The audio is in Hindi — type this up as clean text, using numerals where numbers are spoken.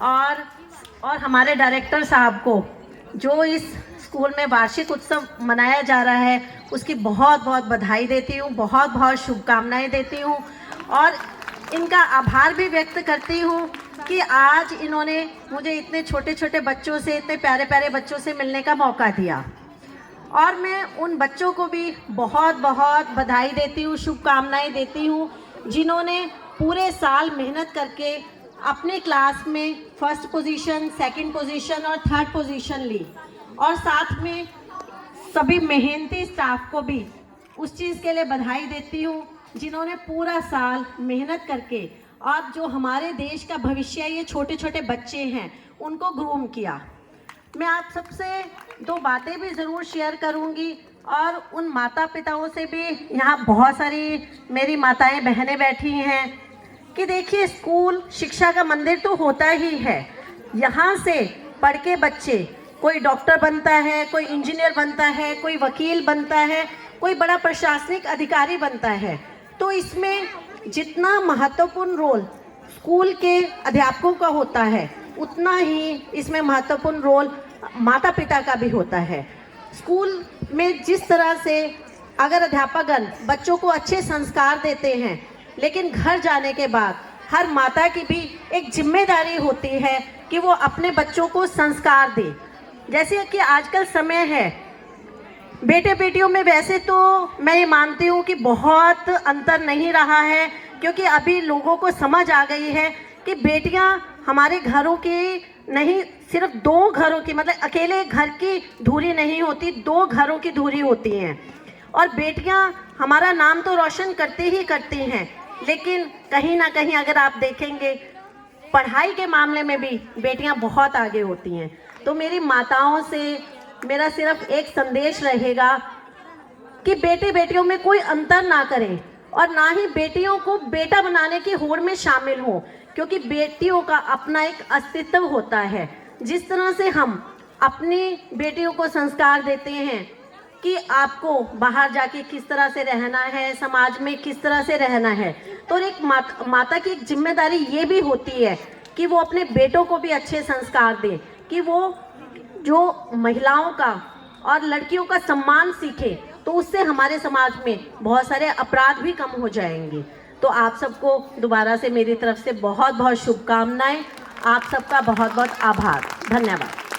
और हमारे डायरेक्टर साहब को, जो इस स्कूल में वार्षिक उत्सव मनाया जा रहा है, उसकी बहुत बहुत बधाई देती हूँ, बहुत बहुत शुभकामनाएं देती हूँ और इनका आभार भी व्यक्त करती हूँ कि आज इन्होंने मुझे इतने छोटे छोटे बच्चों से, इतने प्यारे प्यारे बच्चों से मिलने का मौका दिया। और मैं उन बच्चों को भी बहुत बहुत बधाई देती हूँ, शुभकामनाएं देती हूँ, जिन्होंने पूरे साल मेहनत करके अपने क्लास में फर्स्ट पोजीशन, सेकंड पोजीशन और थर्ड पोजीशन ली। और साथ में सभी मेहनती स्टाफ को भी उस चीज़ के लिए बधाई देती हूँ, जिन्होंने पूरा साल मेहनत करके और जो हमारे देश का भविष्य, ये छोटे छोटे बच्चे हैं, उनको ग्रूम किया। मैं आप सबसे दो बातें भी ज़रूर शेयर करूंगी और उन माता पिताओं से भी, यहाँ बहुत सारी मेरी माताएं बहनें बैठी हैं, कि देखिए स्कूल शिक्षा का मंदिर तो होता ही है। यहाँ से पढ़ के बच्चे कोई डॉक्टर बनता है, कोई इंजीनियर बनता है, कोई वकील बनता है, कोई बड़ा प्रशासनिक अधिकारी बनता है। तो इसमें जितना महत्वपूर्ण रोल स्कूल के अध्यापकों का होता है, उतना ही इसमें महत्वपूर्ण रोल माता पिता का भी होता है। स्कूल में जिस तरह से अगर अध्यापकगण बच्चों को अच्छे संस्कार देते हैं, लेकिन घर जाने के बाद हर माता की भी एक जिम्मेदारी होती है कि वो अपने बच्चों को संस्कार दे। जैसे कि आजकल समय है, बेटे बेटियों में वैसे तो मैं ये मानती हूँ कि बहुत अंतर नहीं रहा है, क्योंकि अभी लोगों को समझ आ गई है कि बेटियाँ हमारे घरों की नहीं, सिर्फ दो घरों की, मतलब अकेले घर की धुरी नहीं होती, दो घरों की धुरी होती हैं। और बेटियां हमारा नाम तो रोशन करती ही करती हैं, लेकिन कहीं ना कहीं अगर आप देखेंगे पढ़ाई के मामले में भी बेटियां बहुत आगे होती हैं। तो मेरी माताओं से मेरा सिर्फ एक संदेश रहेगा कि बेटे बेटियों में कोई अंतर ना करें और ना ही बेटियों को बेटा बनाने की होड़ में शामिल हो, क्योंकि बेटियों का अपना एक अस्तित्व होता है। जिस तरह से हम अपनी बेटियों को संस्कार देते हैं कि आपको बाहर जाके किस तरह से रहना है, समाज में किस तरह से रहना है, तो एक माता की एक जिम्मेदारी ये भी होती है कि वो अपने बेटों को भी अच्छे संस्कार दें, कि वो जो महिलाओं का और लड़कियों का सम्मान सीखे, तो उससे हमारे समाज में बहुत सारे अपराध भी कम हो जाएंगे। तो आप सबको दोबारा से मेरी तरफ से बहुत बहुत शुभकामनाएं। आप सबका बहुत बहुत आभार। धन्यवाद।